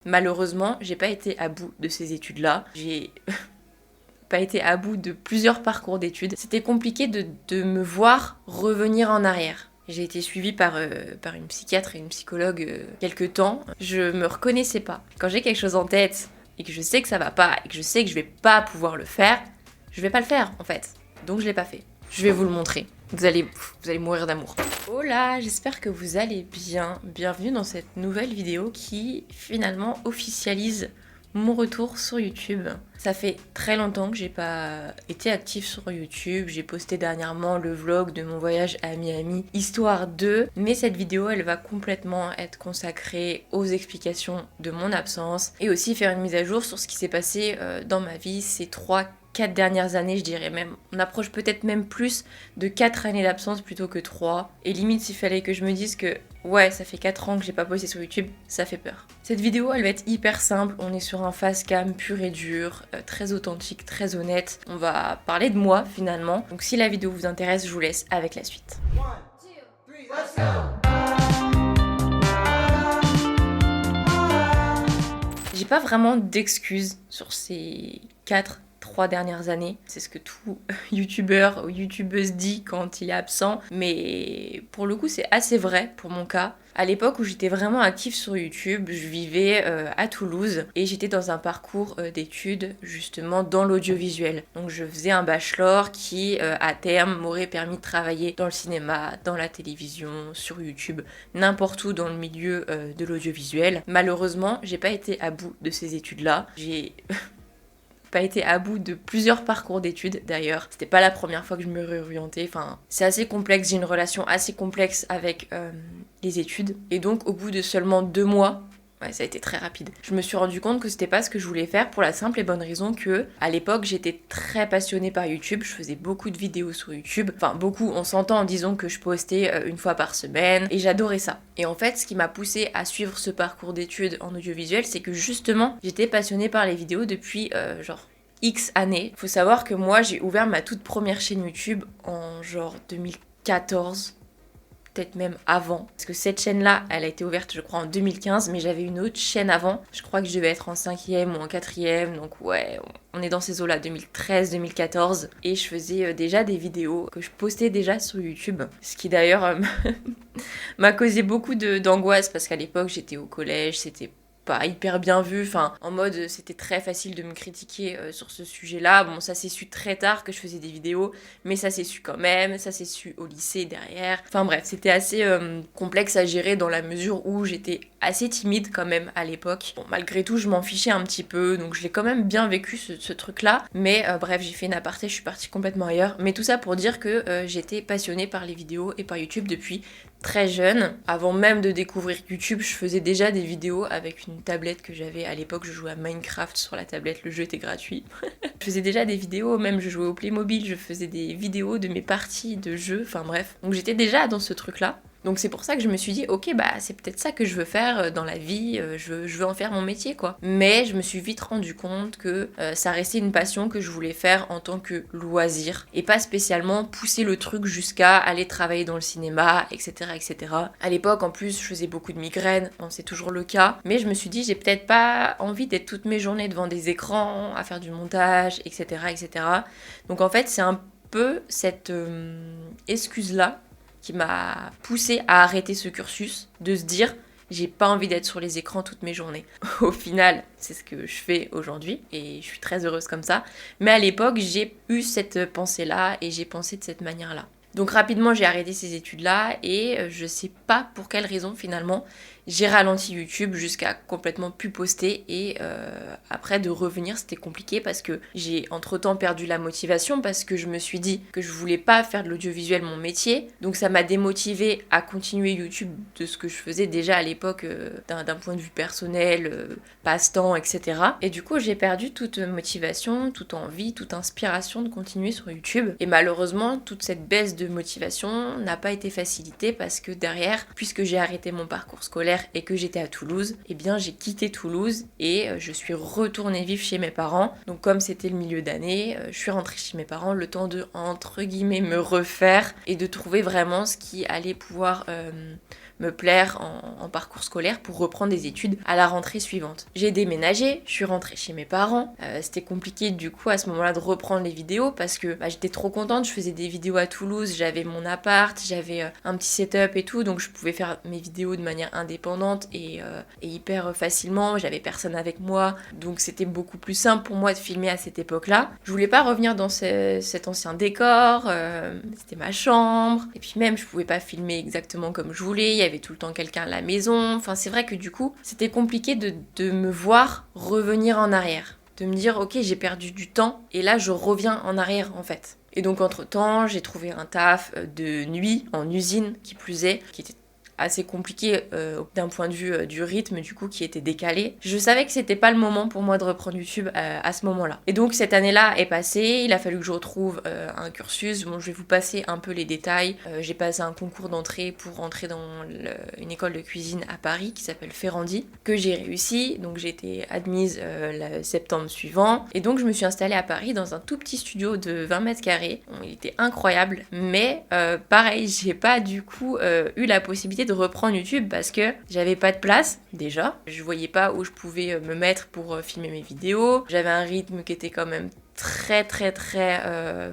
Malheureusement, j'ai pas été à bout de ces études-là. J'ai pas été à bout de plusieurs parcours d'études. C'était compliqué de me voir revenir en arrière. J'ai été suivie par une psychiatre et une psychologue quelque temps. Je me reconnaissais pas. Quand j'ai quelque chose en tête et que je sais que ça va pas et que je sais que je vais pas pouvoir le faire, je vais pas le faire en fait. Donc je l'ai pas fait. Je vais vous le montrer. Vous allez mourir d'amour. Hola, j'espère que vous allez bien. Bienvenue dans cette nouvelle vidéo qui finalement officialise mon retour sur YouTube. Ça fait très longtemps que j'ai pas été active sur YouTube. J'ai posté dernièrement le vlog de mon voyage à Miami, histoire 2. Mais cette vidéo, elle va complètement être consacrée aux explications de mon absence et aussi faire une mise à jour sur ce qui s'est passé dans ma vie ces 4 dernières années, je dirais même. On approche peut-être même plus de 4 années d'absence plutôt que 3. Et limite, s'il fallait que je me dise que ouais, ça fait 4 ans que j'ai pas posté sur YouTube, ça fait peur. Cette vidéo, elle va être hyper simple. On est sur un face cam pur et dur, très authentique, très honnête. On va parler de moi finalement. Donc si la vidéo vous intéresse, je vous laisse avec la suite. 1, 2, 3, let's go! J'ai pas vraiment d'excuses sur ces 3 dernières années. C'est ce que tout youtubeur ou youtubeuse dit quand il est absent. Mais pour le coup, c'est assez vrai pour mon cas. À l'époque où j'étais vraiment active sur YouTube, je vivais à Toulouse et j'étais dans un parcours d'études justement dans l'audiovisuel. Donc je faisais un bachelor qui à terme m'aurait permis de travailler dans le cinéma, dans la télévision, sur YouTube, n'importe où dans le milieu de l'audiovisuel. Malheureusement, j'ai pas été à bout de ces études-là. J'ai pas été à bout de plusieurs parcours d'études d'ailleurs. C'était pas la première fois que je me réorientais. Enfin, c'est assez complexe, j'ai une relation assez complexe avec les études. Et donc au bout de seulement 2 mois, ouais, ça a été très rapide. Je me suis rendu compte que c'était pas ce que je voulais faire pour la simple et bonne raison que, à l'époque, j'étais très passionnée par YouTube. Je faisais beaucoup de vidéos sur YouTube. Enfin, beaucoup, on s'entend en disant que je postais 1 fois par semaine. Et j'adorais ça. Et en fait, ce qui m'a poussée à suivre ce parcours d'études en audiovisuel, c'est que justement, j'étais passionnée par les vidéos depuis genre X années. Faut savoir que moi, j'ai ouvert ma toute première chaîne YouTube en genre 2014. Peut-être même avant. Parce que cette chaîne-là, elle a été ouverte, je crois, en 2015, mais j'avais une autre chaîne avant. Je crois que je devais être en 5e ou en 4e, donc ouais, on est dans ces eaux-là, 2013-2014. Et je faisais déjà des vidéos que je postais déjà sur YouTube. Ce qui d'ailleurs m'a causé beaucoup d'angoisse, parce qu'à l'époque, j'étais au collège, c'était pas hyper bien vu, enfin en mode c'était très facile de me critiquer sur ce sujet-là. Bon, ça s'est su très tard que je faisais des vidéos, mais ça s'est su quand même, ça s'est su au lycée derrière. Enfin bref, c'était assez complexe à gérer dans la mesure où j'étais assez timide quand même à l'époque. Bon, malgré tout, je m'en fichais un petit peu, donc je l'ai quand même bien vécu ce truc-là. Mais bref, j'ai fait une aparté, je suis partie complètement ailleurs. Mais tout ça pour dire que j'étais passionnée par les vidéos et par YouTube depuis très jeune. Avant même de découvrir YouTube, je faisais déjà des vidéos avec une tablette que j'avais à l'époque. Je jouais à Minecraft sur la tablette, le jeu était gratuit. Je faisais déjà des vidéos, même je jouais au Playmobil, je faisais des vidéos de mes parties de jeux, enfin bref. Donc j'étais déjà dans ce truc-là. Donc c'est pour ça que je me suis dit, ok, bah c'est peut-être ça que je veux faire dans la vie, je veux en faire mon métier, quoi. Mais je me suis vite rendu compte que ça restait une passion que je voulais faire en tant que loisir, et pas spécialement pousser le truc jusqu'à aller travailler dans le cinéma, etc., etc. À l'époque, en plus, je faisais beaucoup de migraines, bon, c'est toujours le cas, mais je me suis dit, j'ai peut-être pas envie d'être toutes mes journées devant des écrans, à faire du montage, etc., etc. Donc en fait, c'est un peu cette excuse-là qui m'a poussée à arrêter ce cursus, de se dire j'ai pas envie d'être sur les écrans toutes mes journées. Au final, c'est ce que je fais aujourd'hui et je suis très heureuse comme ça. Mais à l'époque, j'ai eu cette pensée-là et j'ai pensé de cette manière-là. Donc rapidement, j'ai arrêté ces études-là et je sais pas pour quelle raison finalement, j'ai ralenti YouTube jusqu'à complètement plus poster et après de revenir c'était compliqué parce que j'ai entre-temps perdu la motivation parce que je me suis dit que je voulais pas faire de l'audiovisuel mon métier, donc ça m'a démotivée à continuer YouTube de ce que je faisais déjà à l'époque d'un point de vue personnel, passe-temps, etc. Et du coup j'ai perdu toute motivation, toute envie, toute inspiration de continuer sur YouTube et malheureusement toute cette baisse de motivation n'a pas été facilitée parce que derrière, puisque j'ai arrêté mon parcours scolaire et que j'étais à Toulouse, eh bien j'ai quitté Toulouse et je suis retournée vivre chez mes parents. Donc comme c'était le milieu d'année, je suis rentrée chez mes parents le temps de, entre guillemets, me refaire et de trouver vraiment ce qui allait pouvoir me plaire en parcours scolaire pour reprendre des études à la rentrée suivante. J'ai déménagé, je suis rentrée chez mes parents. C'était compliqué du coup à ce moment-là de reprendre les vidéos parce que j'étais trop contente, je faisais des vidéos à Toulouse, j'avais mon appart, j'avais un petit setup et tout, donc je pouvais faire mes vidéos de manière indépendante et hyper facilement, j'avais personne avec moi, donc c'était beaucoup plus simple pour moi de filmer à cette époque-là. Je voulais pas revenir dans cet ancien décor, c'était ma chambre, et puis même je pouvais pas filmer exactement comme je voulais, il y avait tout le temps quelqu'un à la maison, enfin c'est vrai que du coup c'était compliqué de me voir revenir en arrière, de me dire ok j'ai perdu du temps et là je reviens en arrière en fait. Et donc entre temps j'ai trouvé un taf de nuit en usine qui plus est, qui était assez compliqué d'un point de vue du rythme du coup qui était décalé. Je savais que c'était pas le moment pour moi de reprendre YouTube à ce moment-là. Et donc cette année-là est passée, il a fallu que je retrouve un cursus. Bon, je vais vous passer un peu les détails. J'ai passé un concours d'entrée pour rentrer dans une école de cuisine à Paris qui s'appelle Ferrandi, que j'ai réussi. Donc j'ai été admise le septembre suivant. Et donc je me suis installée à Paris dans un tout petit studio de 20 mètres carrés. Bon, il était incroyable, mais pareil, j'ai pas du coup eu la possibilité de reprendre YouTube parce que j'avais pas de place déjà, je voyais pas où je pouvais me mettre pour filmer mes vidéos, j'avais un rythme qui était quand même très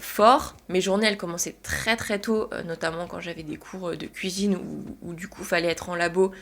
fort. Mes journées elles commençaient très tôt, notamment quand j'avais des cours de cuisine où du coup fallait être en labo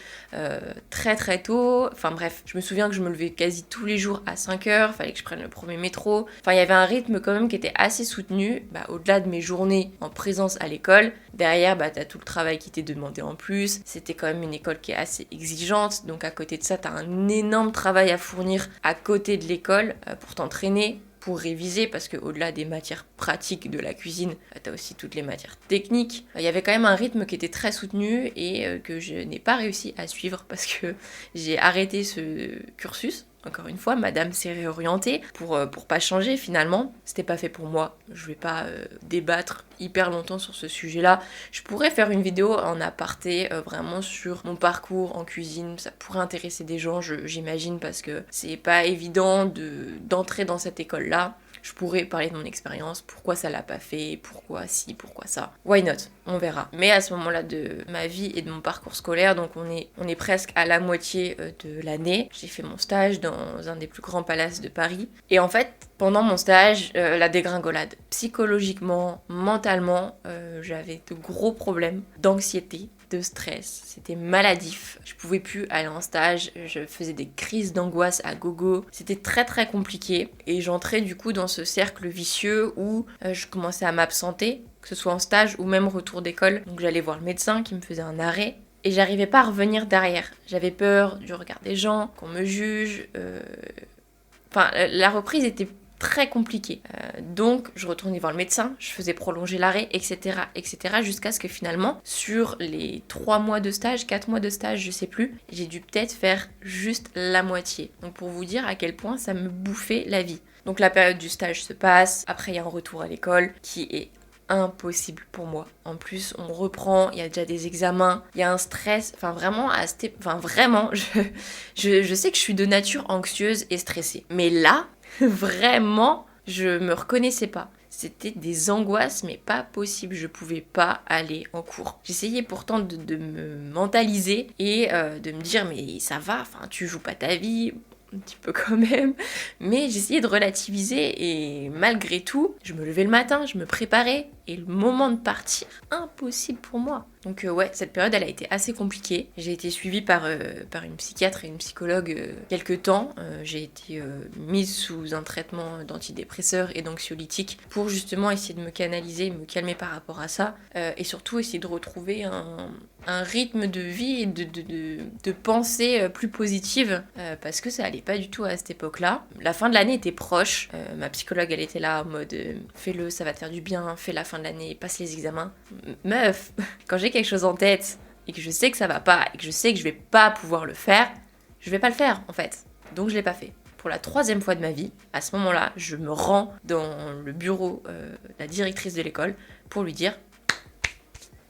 très tôt. Enfin bref, je me souviens que je me levais quasi tous les jours à 5h, fallait que je prenne le premier métro. Enfin il y avait un rythme quand même qui était assez soutenu, au-delà de mes journées en présence à l'école. Derrière t'as tout le travail qui t'est demandé en plus. C'était quand même une école qui est assez exigeante, donc à côté de ça t'as un énorme travail à fournir à côté de l'école pour t'entraîner, pour réviser, parce qu'au-delà des matières pratiques de la cuisine, t'as aussi toutes les matières techniques. Il y avait quand même un rythme qui était très soutenu et que je n'ai pas réussi à suivre parce que j'ai arrêté ce cursus. Encore une fois, madame s'est réorientée pour pas changer finalement. C'était pas fait pour moi. Je vais pas débattre hyper longtemps sur ce sujet-là. Je pourrais faire une vidéo en aparté vraiment sur mon parcours en cuisine. Ça pourrait intéresser des gens, j'imagine, parce que c'est pas évident d'entrer dans cette école-là. Je pourrais parler de mon expérience, pourquoi ça l'a pas fait, pourquoi ci, pourquoi ça. Why not? On verra. Mais à ce moment-là de ma vie et de mon parcours scolaire, donc on est presque à la moitié de l'année. J'ai fait mon stage dans un des plus grands palaces de Paris. Et en fait, pendant mon stage, la dégringolade. Psychologiquement, mentalement, j'avais de gros problèmes d'anxiété, de stress, c'était maladif. Je pouvais plus aller en stage, je faisais des crises d'angoisse à gogo. C'était très compliqué et j'entrais du coup dans ce cercle vicieux où je commençais à m'absenter, que ce soit en stage ou même retour d'école. Donc j'allais voir le médecin qui me faisait un arrêt et j'arrivais pas à revenir derrière. J'avais peur du regard des gens, qu'on me juge. Enfin, la reprise était très compliqué. Donc je retournais voir le médecin, je faisais prolonger l'arrêt, etc. jusqu'à ce que finalement, sur les 3 mois de stage, 4 mois de stage, je sais plus, j'ai dû peut-être faire juste la moitié. Donc pour vous dire à quel point ça me bouffait la vie. Donc la période du stage se passe, après il y a un retour à l'école qui est impossible pour moi. En plus, on reprend, il y a déjà des examens, il y a un stress, vraiment, je sais que je suis de nature anxieuse et stressée. Mais là, vraiment, je me reconnaissais pas. C'était des angoisses, mais pas possible. Je pouvais pas aller en cours. J'essayais pourtant de me mentaliser et de me dire, mais ça va, tu joues pas ta vie, un petit peu quand même. Mais j'essayais de relativiser et malgré tout, je me levais le matin, je me préparais. Et le moment de partir, impossible pour moi. Donc ouais, cette période, elle a été assez compliquée. J'ai été suivie par une psychiatre et une psychologue quelques temps. J'ai été mise sous un traitement d'antidépresseurs et d'anxiolytiques pour justement essayer de me canaliser, me calmer par rapport à ça. Et surtout essayer de retrouver un rythme de vie et de pensée plus positive parce que ça allait pas du tout à cette époque-là. La fin de l'année était proche. Ma psychologue, elle était là en mode fais-le, ça va te faire du bien, fais la fin de l'année, passe les examens. Meuf, quand j'ai quelque chose en tête et que je sais que ça va pas et que je sais que je vais pas pouvoir le faire, je vais pas le faire en fait. Donc je l'ai pas fait. Pour la 3e fois de ma vie, à ce moment-là, je me rends dans le bureau de la directrice de l'école pour lui dire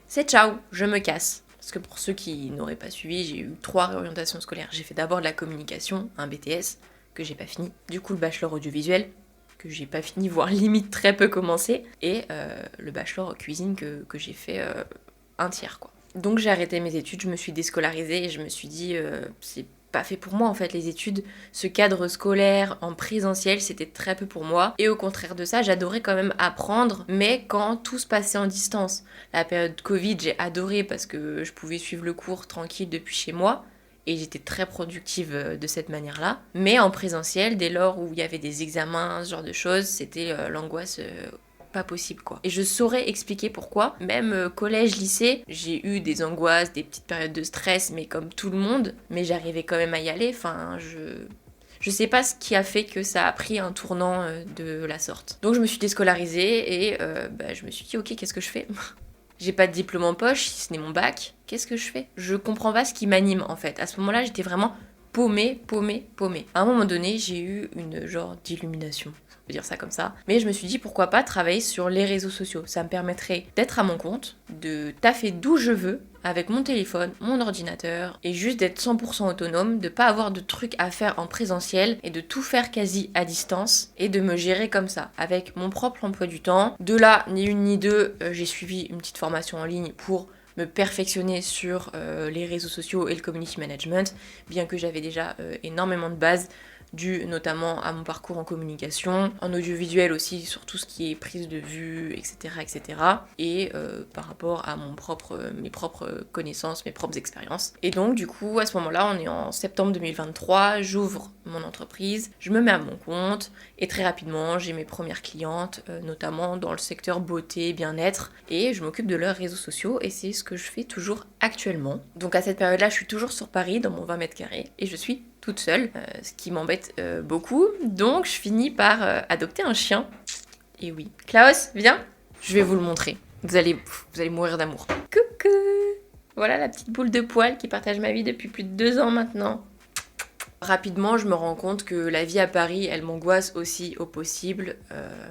c'est ciao, je me casse. Parce que pour ceux qui n'auraient pas suivi, j'ai eu 3 réorientations scolaires. J'ai fait d'abord de la communication, un BTS, que j'ai pas fini. Du coup, le bachelor audiovisuel, que j'ai pas fini, voire limite très peu commencé. Et le bachelor cuisine que j'ai fait un tiers, quoi. Donc j'ai arrêté mes études, je me suis déscolarisée et je me suis dit c'est pas fait pour moi en fait les études, ce cadre scolaire en présentiel c'était très peu pour moi et au contraire de ça j'adorais quand même apprendre mais quand tout se passait en distance. La période Covid j'ai adoré parce que je pouvais suivre le cours tranquille depuis chez moi et j'étais très productive de cette manière-là. Mais en présentiel, dès lors où il y avait des examens, ce genre de choses, c'était l'angoisse pas possible quoi. Et je saurais expliquer pourquoi. Même collège, lycée, j'ai eu des angoisses, des petites périodes de stress, mais comme tout le monde, mais j'arrivais quand même à y aller. Enfin, je sais pas ce qui a fait que ça a pris un tournant de la sorte. Donc je me suis déscolarisée et je me suis dit ok, qu'est-ce que je fais? J'ai pas de diplôme en poche, si ce n'est mon bac. Qu'est-ce que je fais? Je comprends pas ce qui m'anime en fait. À ce moment-là, j'étais vraiment paumée. À un moment donné, j'ai eu une genre d'illumination. Je peux dire ça comme ça. Mais je me suis dit pourquoi pas travailler sur les réseaux sociaux. Ça me permettrait d'être à mon compte, de taffer d'où je veux, avec mon téléphone, mon ordinateur, et juste d'être 100% autonome, de pas avoir de trucs à faire en présentiel, et de tout faire quasi à distance, et de me gérer comme ça, avec mon propre emploi du temps. De là, ni une ni deux, j'ai suivi une petite formation en ligne pour me perfectionner sur les réseaux sociaux et le community management, bien que j'avais déjà énormément de bases, dû notamment à mon parcours en communication, en audiovisuel aussi, sur tout ce qui est prise de vue, etc. Et par rapport à mes propres connaissances, mes propres expériences. Et donc du coup, à ce moment-là, on est en septembre 2023, j'ouvre mon entreprise, je me mets à mon compte, et très rapidement, j'ai mes premières clientes, notamment dans le secteur beauté, bien-être, et je m'occupe de leurs réseaux sociaux, et c'est ce que je fais toujours actuellement. Donc à cette période-là, je suis toujours sur Paris, dans mon 20 mètres carrés, et je suis toute seule, ce qui m'embête beaucoup. Donc je finis par adopter un chien. Et oui. Klaus, viens, je vais vous le montrer. Vous allez mourir d'amour. Coucou! Voilà la petite boule de poil qui partage ma vie depuis plus de 2 ans maintenant. Rapidement, je me rends compte que la vie à Paris, elle m'angoisse aussi au possible.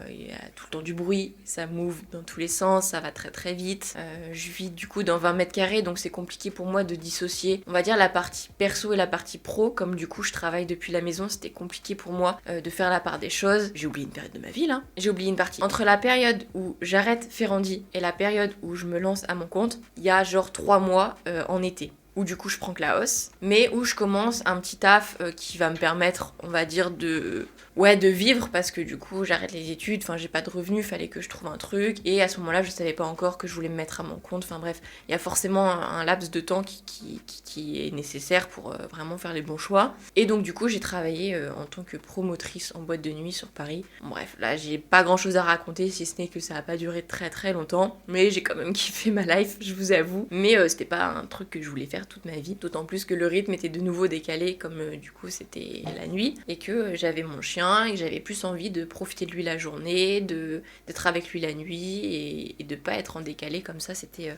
Il y a tout le temps du bruit, ça move dans tous les sens, ça va très très vite. Je vis du coup dans 20 mètres carrés, donc c'est compliqué pour moi de dissocier, on va dire, la partie perso et la partie pro. Comme du coup je travaille depuis la maison, c'était compliqué pour moi de faire la part des choses. J'ai oublié une période de ma vie là. J'ai oublié une partie. Entre la période où j'arrête Ferrandi et la période où je me lance à mon compte, il y a genre 3 mois en été, où du coup je prends Klaus, mais où je commence un petit taf qui va me permettre, on va dire, de vivre, parce que du coup j'arrête les études, enfin j'ai pas de revenus, fallait que je trouve un truc, et à ce moment-là je savais pas encore que je voulais me mettre à mon compte, enfin bref, il y a forcément un laps de temps qui est nécessaire pour vraiment faire les bons choix. Et donc du coup j'ai travaillé en tant que promotrice en boîte de nuit sur Paris. Bon, bref, là j'ai pas grand chose à raconter, si ce n'est que ça a pas duré très très longtemps, mais j'ai quand même kiffé ma life, je vous avoue, mais c'était pas un truc que je voulais faire toute ma vie, d'autant plus que le rythme était de nouveau décalé, comme du coup c'était la nuit, et que j'avais mon chien et que j'avais plus envie de profiter de lui la journée, d'être avec lui la nuit, et de pas être en décalé comme ça, c'était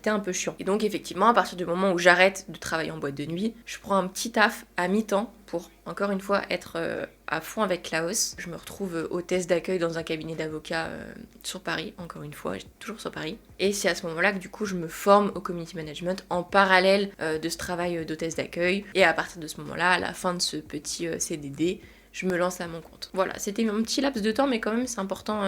un peu chiant. Et donc effectivement, à partir du moment où j'arrête de travailler en boîte de nuit, je prends un petit taf à mi-temps pour, encore une fois, être à fond avec Klaus. Je me retrouve hôtesse d'accueil dans un cabinet d'avocats sur Paris, encore une fois, j'étais toujours sur Paris. Et c'est à ce moment-là que du coup je me forme au community management en parallèle de ce travail d'hôtesse d'accueil. Et à partir de ce moment-là, à la fin de ce petit CDD, je me lance à mon compte. Voilà, c'était un petit laps de temps, mais quand même c'est important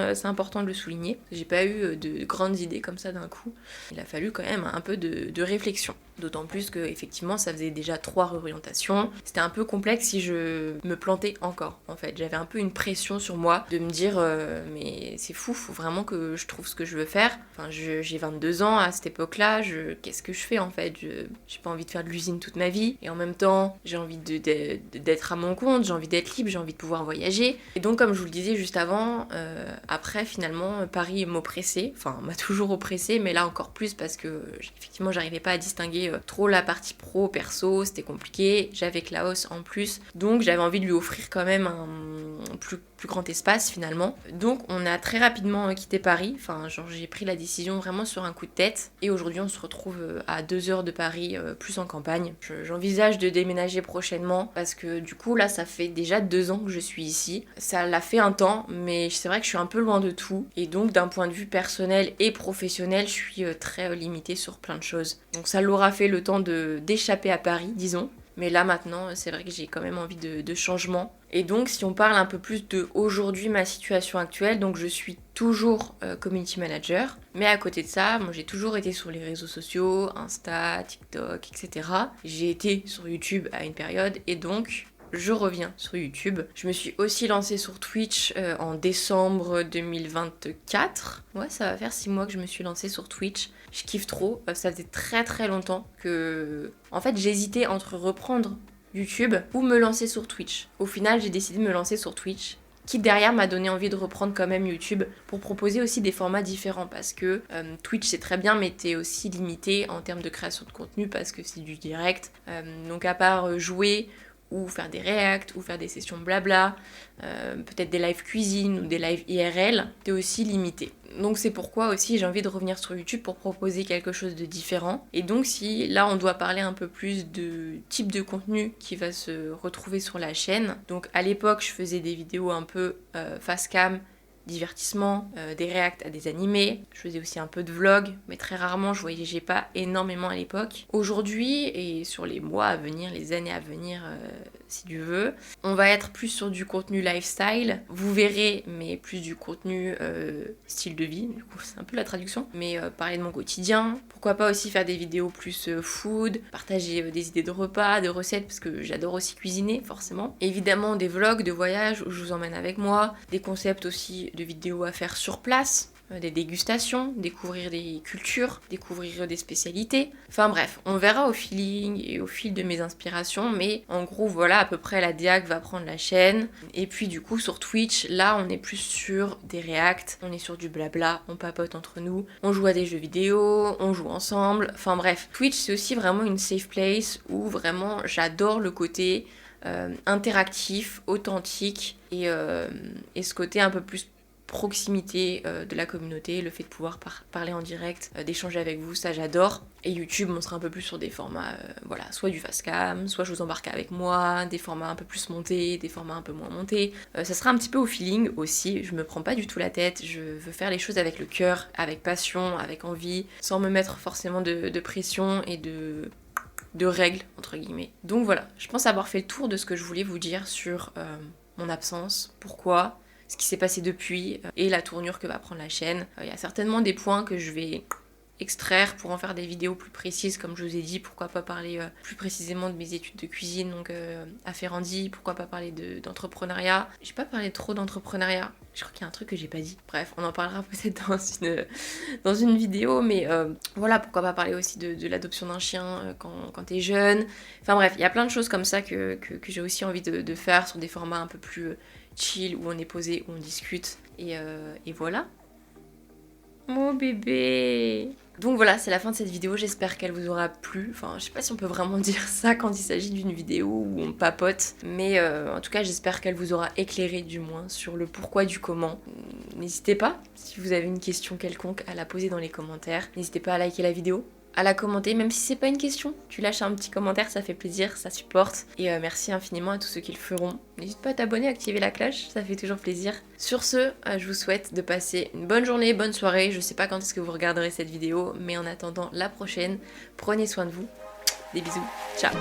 de le souligner. J'ai pas eu de grandes idées comme ça d'un coup. Il a fallu quand même un peu de réflexion. D'autant plus que effectivement ça faisait déjà 3 réorientations. C'était un peu complexe si je me plantais encore en fait. J'avais un peu une pression sur moi de me dire mais c'est fou, faut vraiment que je trouve ce que je veux faire. Enfin j'ai 22 ans à cette époque-là, qu'est-ce que je fais en fait? J'ai pas envie de faire de l'usine toute ma vie et en même temps j'ai envie d'être à mon compte, j'ai envie d'être libre, j'ai envie de pouvoir voyager. Et donc comme je vous le disais juste avant, après finalement Paris m'oppressait, enfin m'a toujours oppressée, mais là encore plus parce que effectivement j'arrivais pas à distinguer trop la partie pro, perso, c'était compliqué, j'avais Klaus en plus, donc j'avais envie de lui offrir quand même un plus grand espace finalement. Donc on a très rapidement quitté Paris, enfin genre j'ai pris la décision vraiment sur un coup de tête, et aujourd'hui on se retrouve à 2 heures de Paris, plus en campagne. J'envisage de déménager prochainement, parce que du coup là ça fait déjà 2 ans que je suis ici, ça l'a fait un temps, mais c'est vrai que je suis un peu loin de tout, et donc d'un point de vue personnel et professionnel, je suis très limitée sur plein de choses. Donc ça l'aura fait le temps d'échapper à Paris, disons. Mais là maintenant, c'est vrai que j'ai quand même envie de changement. Et donc si on parle un peu plus de aujourd'hui, ma situation actuelle, donc je suis toujours community manager. Mais à côté de ça, moi j'ai toujours été sur les réseaux sociaux, Insta, TikTok, etc. J'ai été sur YouTube à une période et donc je reviens sur YouTube. Je me suis aussi lancée sur Twitch en décembre 2024. Ouais, ça va faire 6 mois que je me suis lancée sur Twitch. Je kiffe trop. Ça faisait très très longtemps que... En fait, j'hésitais entre reprendre YouTube ou me lancer sur Twitch. Au final, j'ai décidé de me lancer sur Twitch, qui derrière m'a donné envie de reprendre quand même YouTube pour proposer aussi des formats différents parce que Twitch c'est très bien mais t'es aussi limité en termes de création de contenu parce que c'est du direct. Donc à part jouer ou faire des reacts, ou faire des sessions blabla, peut-être des live cuisine ou des live IRL, t'es aussi limité. Donc c'est pourquoi aussi j'ai envie de revenir sur YouTube pour proposer quelque chose de différent. Et donc si là on doit parler un peu plus de type de contenu qui va se retrouver sur la chaîne. Donc à l'époque je faisais des vidéos un peu face cam, divertissement, des reacts à des animés. Je faisais aussi un peu de vlog, mais très rarement, je voyageais pas énormément à l'époque. Aujourd'hui, et sur les mois à venir, les années à venir, si tu veux, on va être plus sur du contenu lifestyle. Vous verrez, mais plus du contenu style de vie, du coup c'est un peu la traduction. Mais parler de mon quotidien, pourquoi pas aussi faire des vidéos plus food, partager des idées de repas, de recettes, parce que j'adore aussi cuisiner, forcément. Évidemment des vlogs de voyage où je vous emmène avec moi, des concepts aussi de vidéos à faire sur place, des dégustations, découvrir des cultures, découvrir des spécialités. Enfin bref, on verra au feeling et au fil de mes inspirations, mais en gros voilà à peu près la DIA va prendre la chaîne. Et puis du coup sur Twitch, là on est plus sur des reacts, on est sur du blabla, on papote entre nous, on joue à des jeux vidéo, on joue ensemble, enfin bref. Twitch c'est aussi vraiment une safe place où vraiment j'adore le côté interactif, authentique et ce côté un peu plus proximité de la communauté, le fait de pouvoir parler en direct, d'échanger avec vous, ça j'adore. Et YouTube, on sera un peu plus sur des formats, voilà, soit du fast cam, soit je vous embarque avec moi, des formats un peu plus montés, des formats un peu moins montés. Ça sera un petit peu au feeling aussi, je me prends pas du tout la tête, je veux faire les choses avec le cœur, avec passion, avec envie, sans me mettre forcément de pression et de règles, entre guillemets. Donc voilà, je pense avoir fait le tour de ce que je voulais vous dire sur mon absence, pourquoi, ce qui s'est passé depuis et la tournure que va prendre la chaîne. Il y a certainement des points que je vais extraire pour en faire des vidéos plus précises, comme je vous ai dit, pourquoi pas parler plus précisément de mes études de cuisine, donc à Ferrandi, pourquoi pas parler d'entrepreneuriat. J'ai pas parlé trop d'entrepreneuriat, je crois qu'il y a un truc que j'ai pas dit. Bref, on en parlera peut-être dans une vidéo, mais voilà, pourquoi pas parler aussi de l'adoption d'un chien quand t'es jeune. Enfin bref, il y a plein de choses comme ça que j'ai aussi envie de faire sur des formats un peu plus chill, où on est posé, où on discute, et voilà. Mon bébé. Donc voilà, c'est la fin de cette vidéo, j'espère qu'elle vous aura plu. Enfin, je sais pas si on peut vraiment dire ça quand il s'agit d'une vidéo où on papote, mais en tout cas, j'espère qu'elle vous aura éclairé du moins sur le pourquoi du comment. N'hésitez pas, si vous avez une question quelconque, à la poser dans les commentaires. N'hésitez pas à liker la vidéo, à la commenter, même si c'est pas une question. Tu lâches un petit commentaire, ça fait plaisir, ça supporte. Et merci infiniment à tous ceux qui le feront. N'hésite pas à t'abonner, à activer la cloche, ça fait toujours plaisir. Sur ce, je vous souhaite de passer une bonne journée, bonne soirée. Je sais pas quand est-ce que vous regarderez cette vidéo, mais en attendant la prochaine, prenez soin de vous. Des bisous, ciao.